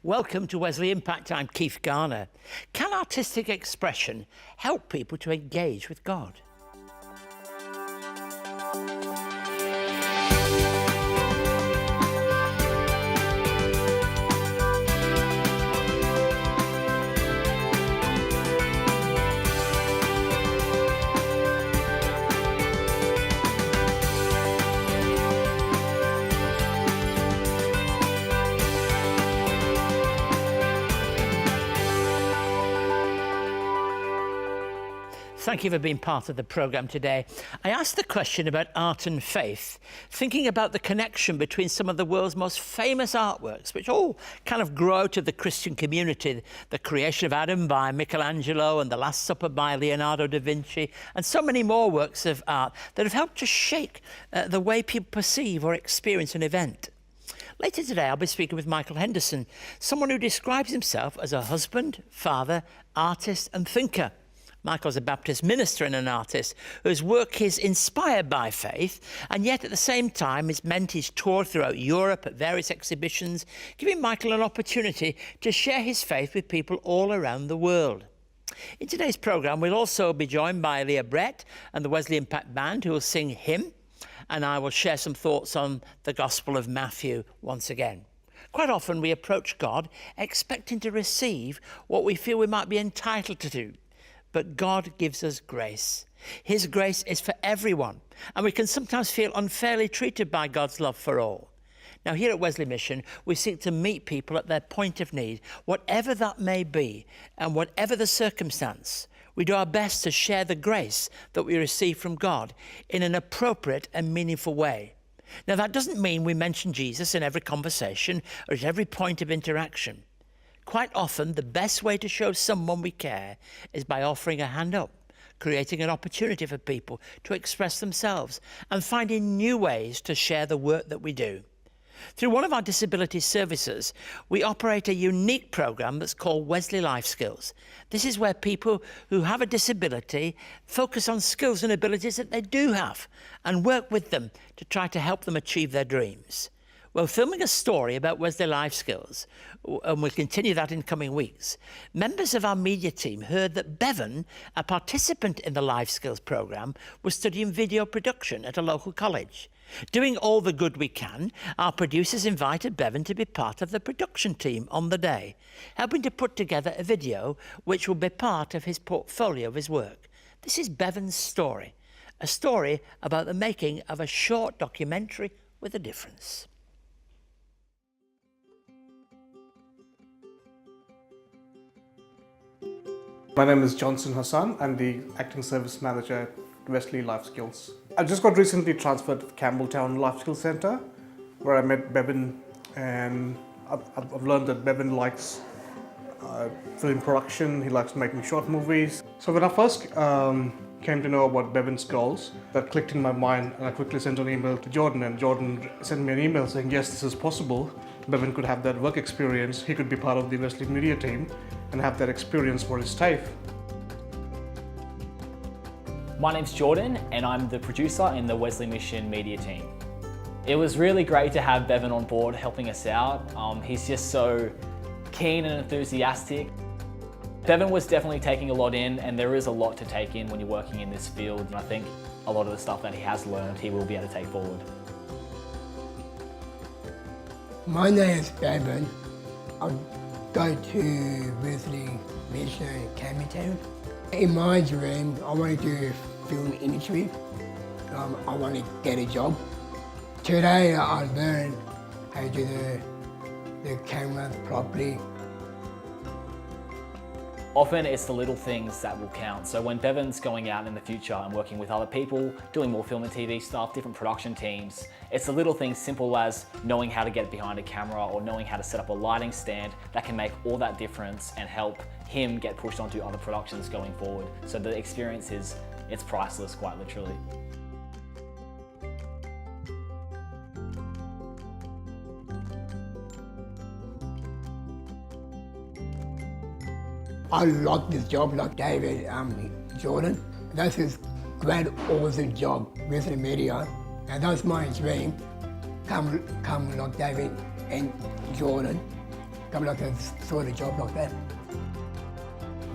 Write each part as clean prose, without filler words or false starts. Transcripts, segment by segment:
Welcome to Wesley Impact. I'm Keith Garner. Can artistic expression help people to engage with God? Thank you for being part of the programme today. I asked the question about art and faith, thinking about the connection between some of the world's most famous artworks, which all kind of grow out of the Christian community, the creation of Adam by Michelangelo and the Last Supper by Leonardo da Vinci, and so many more works of art that have helped to shape the way people perceive or experience an event. Later today, I'll be speaking with Michael Henderson, someone who describes himself as a husband, father, artist and thinker. Michael's a Baptist minister and an artist whose work is inspired by faith, and yet at the same time has meant he's toured throughout Europe at various exhibitions, giving Michael an opportunity to share his faith with people all around the world. In today's programme, we'll also be joined by Leah Brett and the Wesley Impact Band, who will sing Hymn, and I will share some thoughts on the Gospel of Matthew once again. Quite often we approach God expecting to receive what we feel we might be entitled to do. But God gives us grace. His grace is for everyone, and we can sometimes feel unfairly treated by God's love for all. Now, here at Wesley Mission, we seek to meet people at their point of need, whatever that may be, and whatever the circumstance. We do our best to share the grace that we receive from God in an appropriate and meaningful way. Now, that doesn't mean we mention Jesus in every conversation or at every point of interaction. Quite often, the best way to show someone we care is by offering a hand up, creating an opportunity for people to express themselves and finding new ways to share the work that we do. Through one of our disability services, we operate a unique program that's called Wesley Life Skills. This is where people who have a disability focus on skills and abilities that they do have and work with them to try to help them achieve their dreams. Well, filming a story about Wesley Life Skills, and we'll continue that in coming weeks, members of our media team heard that Bevan, a participant in the Life Skills programme, was studying video production at a local college. Doing all the good we can, our producers invited Bevan to be part of the production team on the day, helping to put together a video which will be part of his portfolio of his work. This is Bevan's story, a story about the making of a short documentary with a difference. My name is Johnson Hassan. I'm the Acting Service Manager at Wesley Life Skills. I just got recently transferred to Campbelltown Life Skills Centre, where I met Bevan, and I've learned that Bevan likes film production, he likes making short movies. So when I first came to know about Bevan's goals, that clicked in my mind, and I quickly sent an email to Jordan, and Jordan sent me an email saying, yes, this is possible. Bevan could have that work experience, he could be part of the Wesley media team and have that experience for his TAFE. My name's Jordan and I'm the producer in the Wesley Mission media team. It was really great to have Bevan on board helping us out. He's just so keen and enthusiastic. Bevan was definitely taking a lot in, and there is a lot to take in when you're working in this field. And I think a lot of the stuff that he has learned, he will be able to take forward. My name is Bevan. I go to Wesley Mission in Campbelltown. In my dream, I want to do film industry. I want to get a job. Today, I learned how to do the camera properly. Often it's the little things that will count. So when Bevan's going out in the future and working with other people, doing more film and TV stuff, different production teams, it's the little things simple as knowing how to get behind a camera or knowing how to set up a lighting stand that can make all that difference and help him get pushed onto other productions going forward. So the experience it's priceless, quite literally. I like this job like David Jordan. That's his great, awesome job with the media. And that's my dream. Come like David and Jordan. become like a sort of job like that.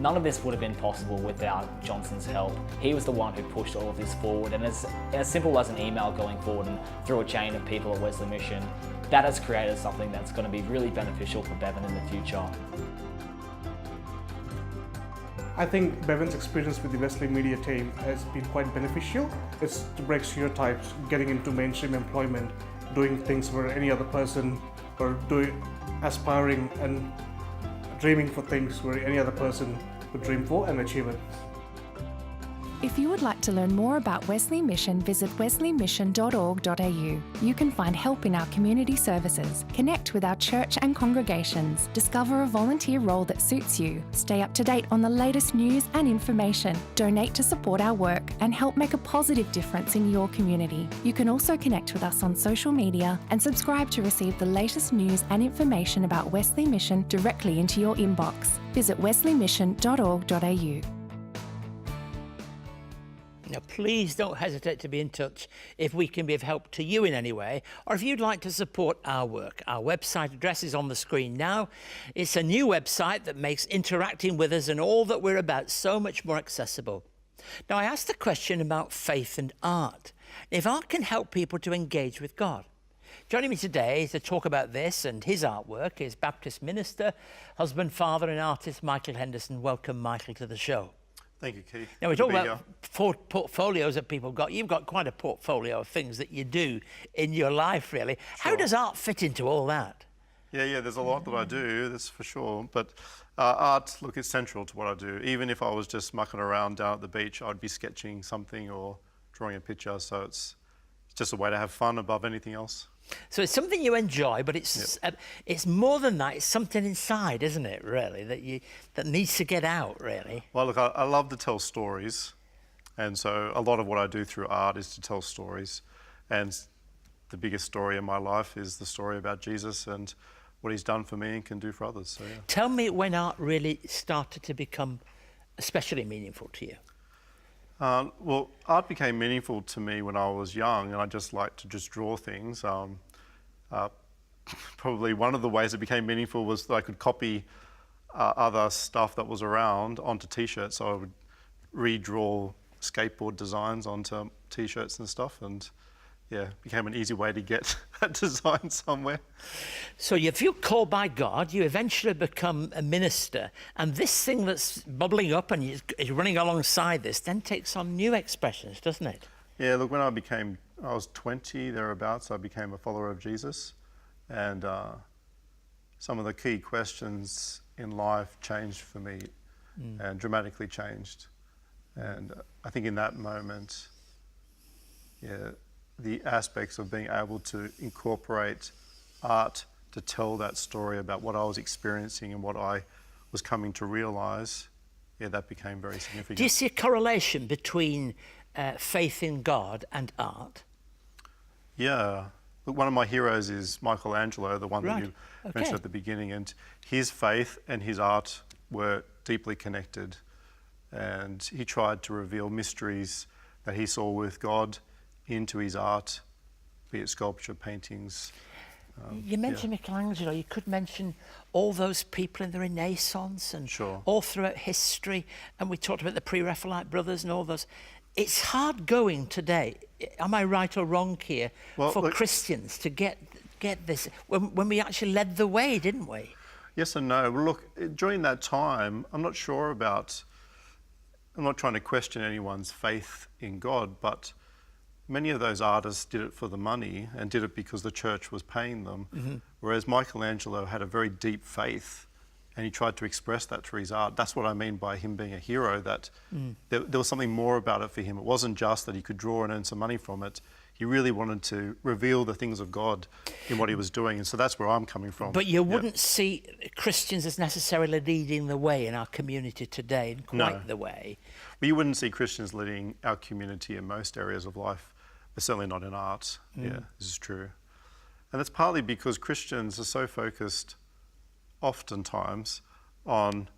None of this would have been possible without Johnson's help. He was the one who pushed all of this forward, and as simple as an email going forward and through a chain of people at Wesley Mission, that has created something that's going to be really beneficial for Bevan in the future. I think Bevan's experience with the Wesley Media team has been quite beneficial. It's to break stereotypes, getting into mainstream employment, doing things where any other person, or aspiring and dreaming for things where any other person would dream for and achieve it. If you would like to learn more about Wesley Mission, visit wesleymission.org.au. You can find help in our community services, connect with our church and congregations, discover a volunteer role that suits you, stay up to date on the latest news and information, donate to support our work, and help make a positive difference in your community. You can also connect with us on social media and subscribe to receive the latest news and information about Wesley Mission directly into your inbox. Visit wesleymission.org.au. Now, please don't hesitate to be in touch if we can be of help to you in any way, or if you'd like to support our work. Our website address is on the screen now. It's a new website that makes interacting with us and all that we're about so much more accessible. Now, I asked the question about faith and art. If art can help people to engage with God. Joining me today to talk about this and his artwork is Baptist minister, husband, father and artist Michael Henderson. Welcome, Michael, to the show. Thank you, Keith. Now, we talk about portfolios that people got. You've got quite a portfolio of things that you do in your life, really. Sure. How does art fit into all that? Yeah, there's a lot that I do, that's for sure. But art, look, is central to what I do. Even if I was just mucking around down at the beach, I'd be sketching something or drawing a picture. So it's just a way to have fun above anything else. So it's something you enjoy, but it's more than that. It's something inside, isn't it, really, that needs to get out, really? Well, look, I love to tell stories. And so a lot of what I do through art is to tell stories. And the biggest story in my life is the story about Jesus and what he's done for me and can do for others. So, yeah. Tell me when art really started to become especially meaningful to you. Well, art became meaningful to me when I was young, and I just liked to just draw things. Probably one of the ways it became meaningful was that I could copy other stuff that was around onto T-shirts. So I would redraw skateboard designs onto T-shirts and stuff, and yeah, it became an easy way to get that design somewhere. So you feel called by God, you eventually become a minister, and this thing that's bubbling up and is running alongside this then takes on new expressions, doesn't it? Yeah, look, when I was 20, thereabouts, I became a follower of Jesus, and some of the key questions in life changed for me and dramatically changed. And I think in that moment, the aspects of being able to incorporate art to tell that story about what I was experiencing and what I was coming to realise, that became very significant. Do you see a correlation between faith in God and art? Yeah. Look, one of my heroes is Michelangelo, the one that you Okay. mentioned at the beginning, and his faith and his art were deeply connected. And he tried to reveal mysteries that he saw with God into his art, be it sculpture, paintings. You mentioned Michelangelo, you could mention all those people in the Renaissance and all throughout history, and we talked about the pre-Raphaelite brothers and all those. It's hard going today, am I right or wrong here, for Christians to get this, when we actually led the way, didn't we? Yes and no. Well, look, during that time, I'm not trying to question anyone's faith in God, but many of those artists did it for the money and did it because the church was paying them, whereas Michelangelo had a very deep faith and he tried to express that through his art. That's what I mean by him being a hero, that there was something more about it for him. It wasn't just that he could draw and earn some money from it. He really wanted to reveal the things of God in what he was doing, and so that's where I'm coming from. But you wouldn't see Christians as necessarily leading the way in our community today, in quite the way. But you wouldn't see Christians leading our community in most areas of life, but certainly not in art. Yeah, this is true. And that's partly because Christians are so focused oftentimes on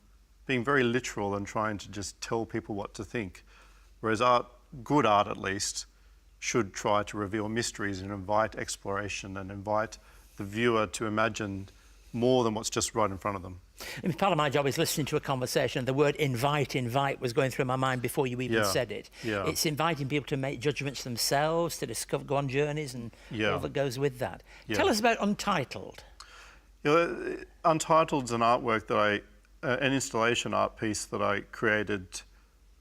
being very literal and trying to just tell people what to think, whereas art, good art at least, should try to reveal mysteries and invite exploration and invite the viewer to imagine more than what's just right in front of them. I mean, part of my job is listening to a conversation, and the word invite was going through my mind before you even said it. Yeah. It's inviting people to make judgments themselves, to discover, go on journeys, and all that goes with that. Yeah. Tell us about Untitled. Untitled's an artwork that an installation art piece that I created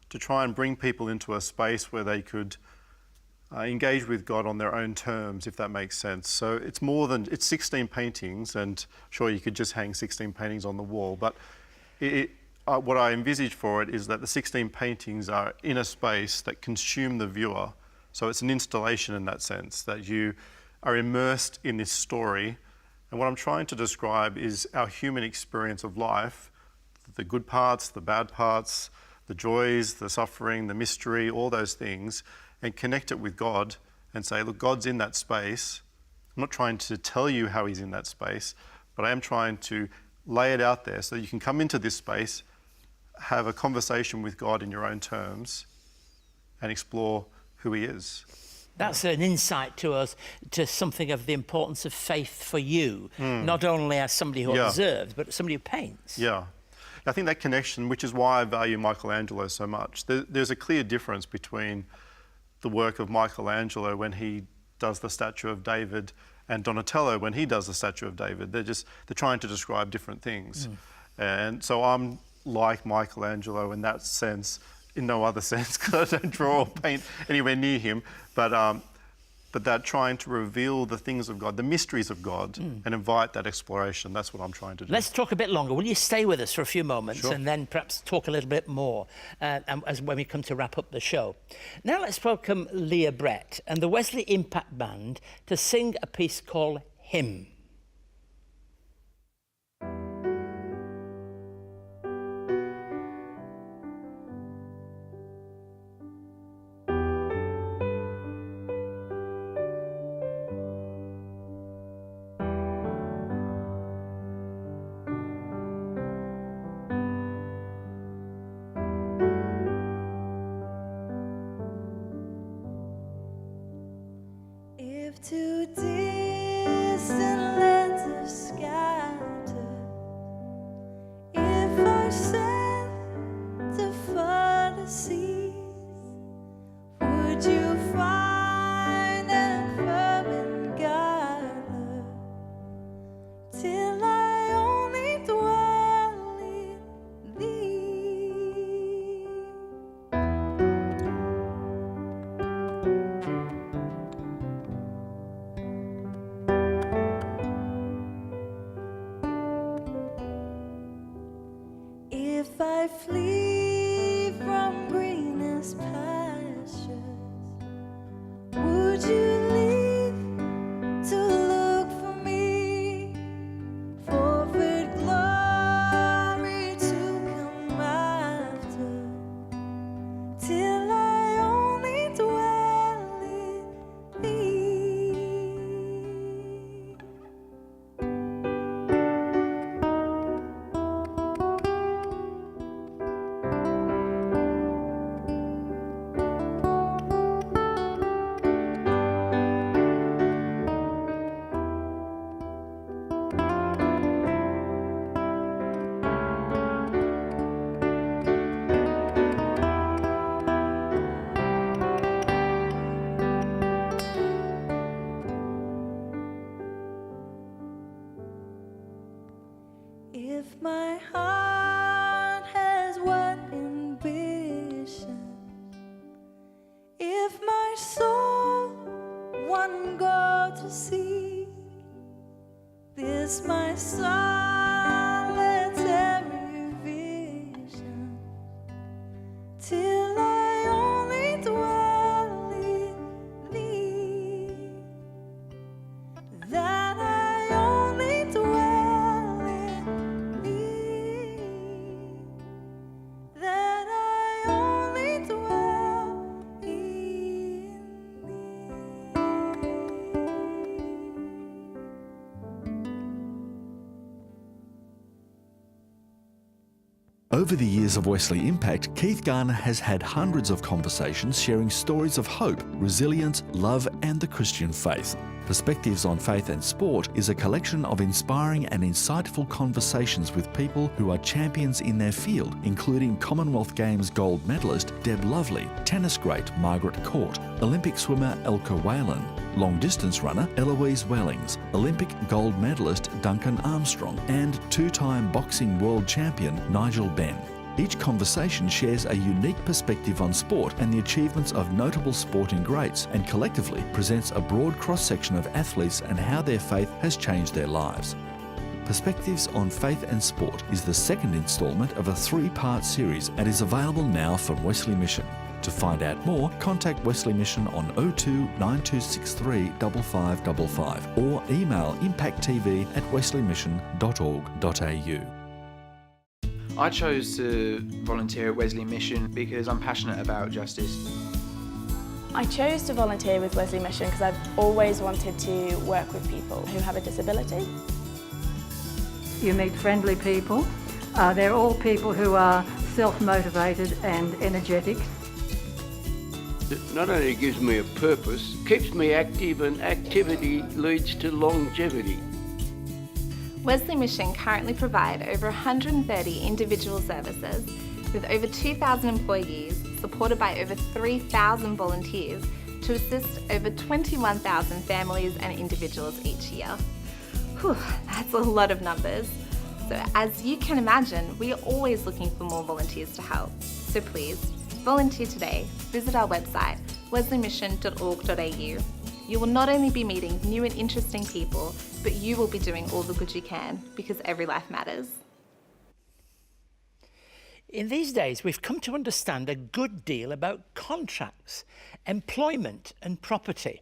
to try and bring people into a space where they could engage with God on their own terms, if that makes sense. So it's 16 paintings, and sure, you could just hang 16 paintings on the wall, but what I envisage for it is that the 16 paintings are in a space that consume the viewer. So it's an installation in that sense, that you are immersed in this story. And what I'm trying to describe is our human experience of life, the good parts, the bad parts, the joys, the suffering, the mystery, all those things, and connect it with God and say, look, God's in that space. I'm not trying to tell you how he's in that space, but I am trying to lay it out there so that you can come into this space, have a conversation with God in your own terms, and explore who he is. That's an insight to us, to something of the importance of faith for you, not only as somebody who observes, but somebody who paints. Yeah. I think that connection, which is why I value Michelangelo so much, there's a clear difference between the work of Michelangelo when he does the statue of David and Donatello when he does the statue of David. They're trying to describe different things. And so I'm like Michelangelo in that sense, in no other sense, because I don't draw or paint anywhere near him, but that trying to reveal the things of God, the mysteries of God, and invite that exploration. That's what I'm trying to do. Let's talk a bit longer. Will you stay with us for a few moments, Sure. and then perhaps talk a little bit more as when we come to wrap up the show. Now let's welcome Leah Brett and the Wesley Impact Band to sing a piece called Hymn. If two distant lands are scattered, if I sent to further seas, would you find them firm and gather till I only dwell in thee? If I flee from greenest pastures, would you leave to look for me? Forfeit glory to come after, till I only dwell in thee. If my heart has one ambition, if my soul one goal to seek, this my solitary vision, till I only dwell in thee, that I only dwell in thee, that I only dwell in thee. Over the years of Wesley Impact, Keith Garner has had hundreds of conversations sharing stories of hope, resilience, love and the Christian faith. Perspectives on Faith and Sport is a collection of inspiring and insightful conversations with people who are champions in their field, including Commonwealth Games gold medalist Deb Lovely, tennis great Margaret Court, Olympic swimmer Elka Whalen, long distance runner Eloise Wellings, Olympic gold medalist Duncan Armstrong, and two-time boxing world champion Nigel Benn. Each conversation shares a unique perspective on sport and the achievements of notable sporting greats, and collectively presents a broad cross-section of athletes and how their faith has changed their lives. Perspectives on Faith and Sport is the second instalment of a three-part series and is available now from Wesley Mission. To find out more, contact Wesley Mission on 02 9263 5555 or email impacttv@wesleymission.org.au. I chose to volunteer at Wesley Mission because I'm passionate about justice. I chose to volunteer with Wesley Mission because I've always wanted to work with people who have a disability. You meet friendly people. They're all people who are self-motivated and energetic. It not only gives me a purpose, keeps me active, and activity leads to longevity. Wesley Mission currently provide over 130 individual services with over 2,000 employees, supported by over 3,000 volunteers to assist over 21,000 families and individuals each year. Whew, that's a lot of numbers. So as you can imagine, we are always looking for more volunteers to help. So please, volunteer today. Visit our website, wesleymission.org.au. You will not only be meeting new and interesting people, but you will be doing all the good you can, because every life matters. In these days, we've come to understand a good deal about contracts, employment and property.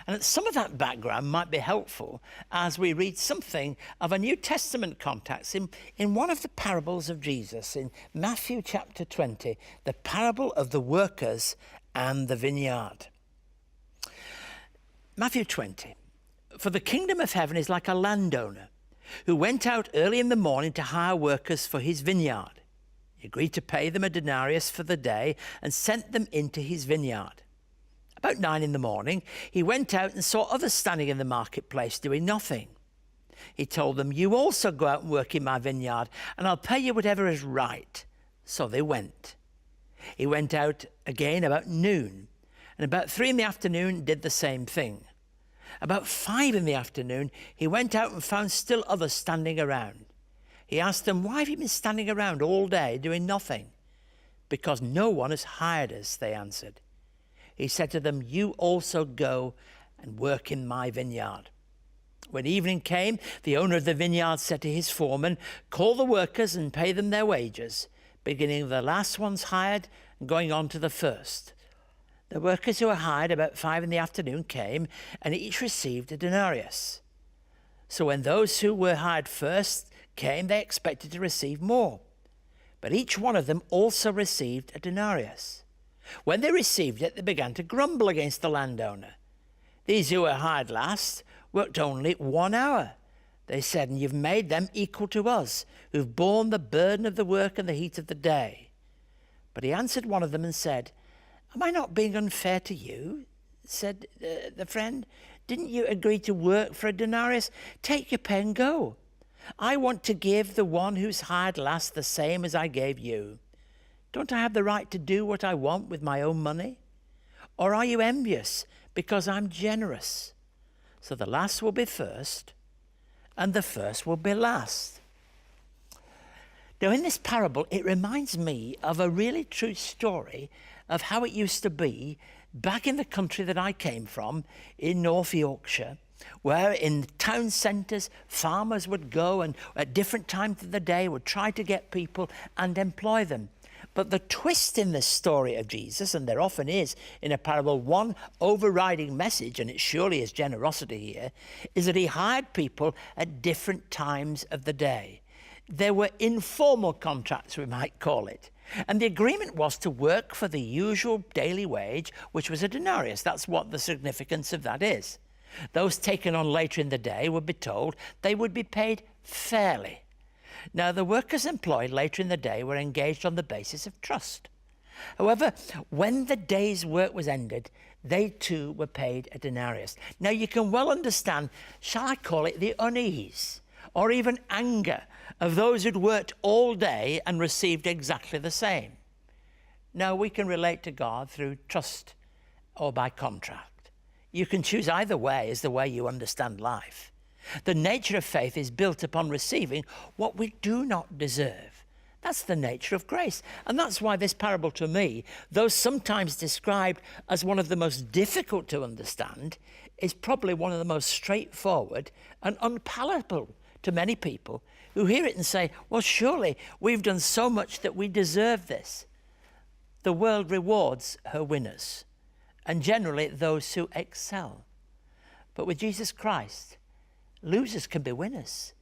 And some of that background might be helpful as we read something of a New Testament context in one of the parables of Jesus, in Matthew chapter 20, the parable of the workers and the vineyard. Matthew 20. For the kingdom of heaven is like a landowner who went out early in the morning to hire workers for his vineyard. He agreed to pay them a denarius for the day and sent them into his vineyard. About 9 in the morning, he went out and saw others standing in the marketplace doing nothing. He told them, "You also go out and work in my vineyard, and I'll pay you whatever is right." So they went. He went out again about noon, and about 3 in the afternoon did the same thing. About 5 in the afternoon, he went out and found still others standing around. He asked them, "Why have you been standing around all day doing nothing?" "Because no one has hired us," they answered. He said to them, "You also go and work in my vineyard." When evening came, the owner of the vineyard said to his foreman, "Call the workers and pay them their wages, beginning with the last ones hired and going on to the first." The workers who were hired about 5 in the afternoon came, and each received a denarius. So when those who were hired first came, they expected to receive more. But each one of them also received a denarius. When they received it, they began to grumble against the landowner. "These who were hired last worked only 1 hour," they said, "and you've made them equal to us, who've borne the burden of the work and the heat of the day." But he answered one of them and said, "Am I not being unfair to you?" said the friend. "Didn't you agree to work for a denarius? Take your pay and go. I want to give the one who's hired last the same as I gave you. Don't I have the right to do what I want with my own money? Or are you envious because I'm generous? So the last will be first, and the first will be last." Now, in this parable, it reminds me of a really true story of how it used to be back in the country that I came from, in North Yorkshire, where in town centres, farmers would go and at different times of the day would try to get people and employ them. But the twist in this story of Jesus, and there often is in a parable, one overriding message, and it surely is generosity here, is that he hired people at different times of the day. There were informal contracts, we might call it. And the agreement was to work for the usual daily wage, which was a denarius. That's what the significance of that is. Those taken on later in the day would be told they would be paid fairly. Now, the workers employed later in the day were engaged on the basis of trust. However, when the day's work was ended, they too were paid a denarius. Now you can well understand, shall I call it the unease or even anger of those who'd worked all day and received exactly the same. Now we can relate to God through trust or by contract. You can choose either way as the way you understand life. The nature of faith is built upon receiving what we do not deserve. That's the nature of grace. And that's why this parable to me, though sometimes described as one of the most difficult to understand, is probably one of the most straightforward and unpalatable to many people who hear it and say, well, surely we've done so much that we deserve this. The world rewards her winners, and generally those who excel. But with Jesus Christ, losers can be winners.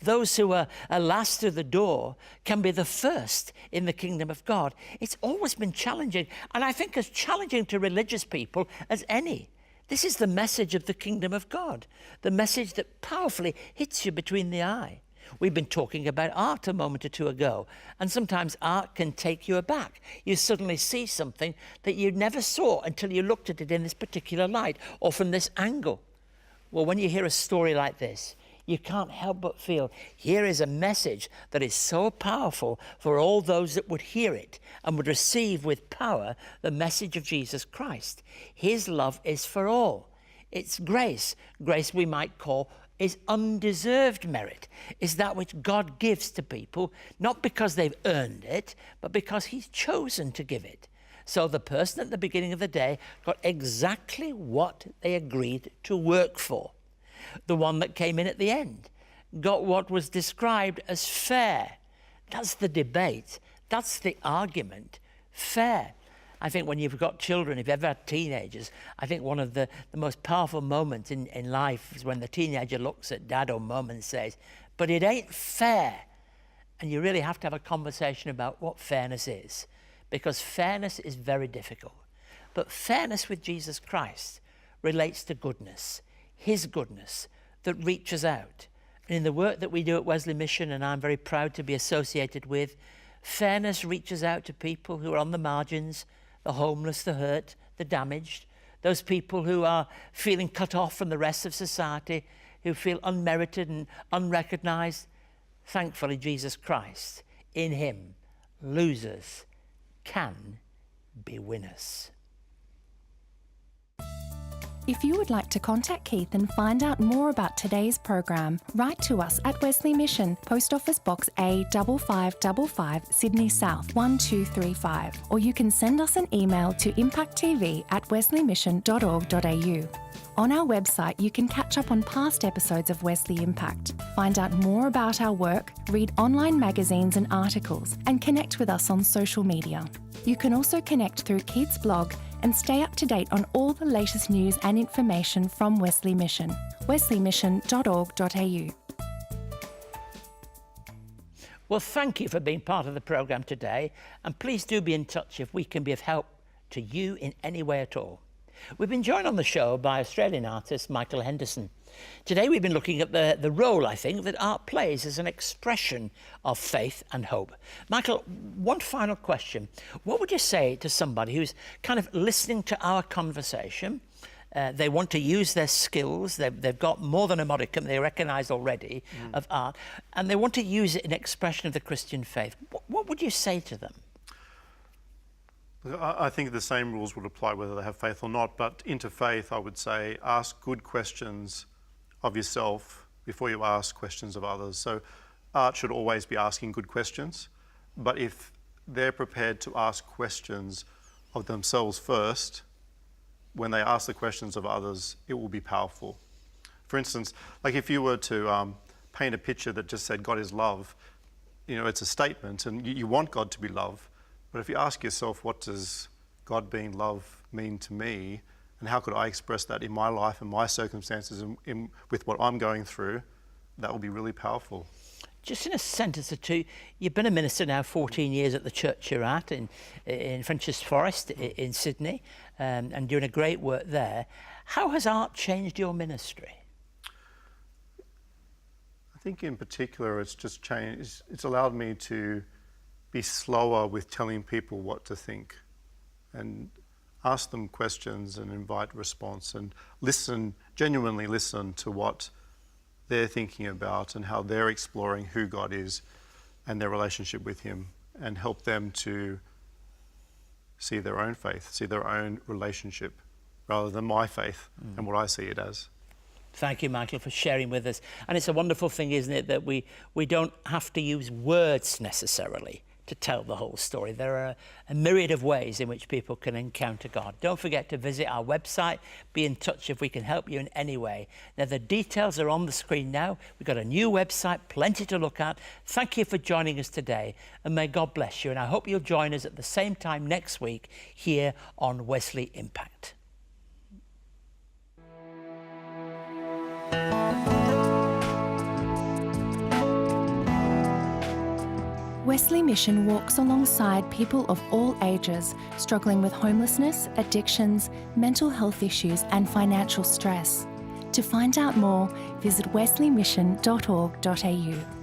Those who are last through the door can be the first in the kingdom of God. It's always been challenging, and I think as challenging to religious people as any. This is the message of the kingdom of God, the message that powerfully hits you between the eye. We've been talking about art a moment or two ago, and sometimes art can take you aback. You suddenly see something that you never saw until you looked at it in this particular light or from this angle. Well, when you hear a story like this, you can't help but feel here is a message that is so powerful for all those that would hear it and would receive with power the message of Jesus Christ. His love is for all. It's grace. Grace we might call is undeserved merit, is that which God gives to people, not because they've earned it, but because he's chosen to give it. So the person at the beginning of the day got exactly what they agreed to work for. The one that came in at the end got what was described as fair. That's the debate. That's the argument. Fair. I think when you've got children, if you've ever had teenagers, I think one of the most powerful moments in life is when the teenager looks at dad or mum and says, but it ain't fair. And you really have to have a conversation about what fairness is, because fairness is very difficult. But fairness with Jesus Christ relates to goodness, his goodness that reaches out. And in the work that we do at Wesley Mission, and I'm very proud to be associated with, fairness reaches out to people who are on the margins, the homeless, the hurt, the damaged, those people who are feeling cut off from the rest of society, who feel unmerited and unrecognized. Thankfully, Jesus Christ, in him, losers can be winners. If you would like to contact Keith and find out more about today's program, write to us at Wesley Mission, Post Office Box A 5555, Sydney South 1235, or you can send us an email to impacttv@wesleymission.org.au. On our website, you can catch up on past episodes of Wesley Impact, find out more about our work, read online magazines and articles, and connect with us on social media. You can also connect through Keith's blog and stay up to date on all the latest news and information from Wesley Mission, wesleymission.org.au. Well, thank you for being part of the programme today, and please do be in touch if we can be of help to you in any way at all. We've been joined on the show by Australian artist Michael Henderson. Today we've been looking at the role, I think, that art plays as an expression of faith and hope. Michael, one final question. What would you say to somebody who's kind of listening to our conversation? They want to use their skills. They've got more than a modicum they recognise already of art, and they want to use it in expression of the Christian faith. What would you say to them? I think the same rules would apply whether they have faith or not, but into faith I would say ask good questions of yourself before you ask questions of others. So art should always be asking good questions, but if they're prepared to ask questions of themselves first, when they ask the questions of others, it will be powerful. For instance, like if you were to paint a picture that just said God is love, you know, it's a statement and you want God to be love. But if you ask yourself, what does God being love mean to me? And how could I express that in my life and my circumstances and with what I'm going through? That will be really powerful. Just in a sentence or two, you've been a minister now 14 years at the church you're at in French's Forest in Sydney, and doing a great work there. How has art changed your ministry? I think in particular it's just changed. It's allowed me to be slower with telling people what to think. and ask them questions and invite response, and listen, genuinely listen to what they're thinking about and how they're exploring who God is and their relationship with him, and help them to see their own faith, see their own relationship, rather than my faith and what I see it as. Thank you, Michael, for sharing with us. And it's a wonderful thing, isn't it, that we don't have to use words necessarily to tell the whole story. There are a myriad of ways in which people can encounter God. Don't forget to visit our website, be in touch if we can help you in any way. Now, the details are on the screen now. We've got a new website, plenty to look at. Thank you for joining us today, and may God bless you. And I hope you'll join us at the same time next week here on Wesley Impact. Wesley Mission walks alongside people of all ages struggling with homelessness, addictions, mental health issues and financial stress. To find out more, visit wesleymission.org.au.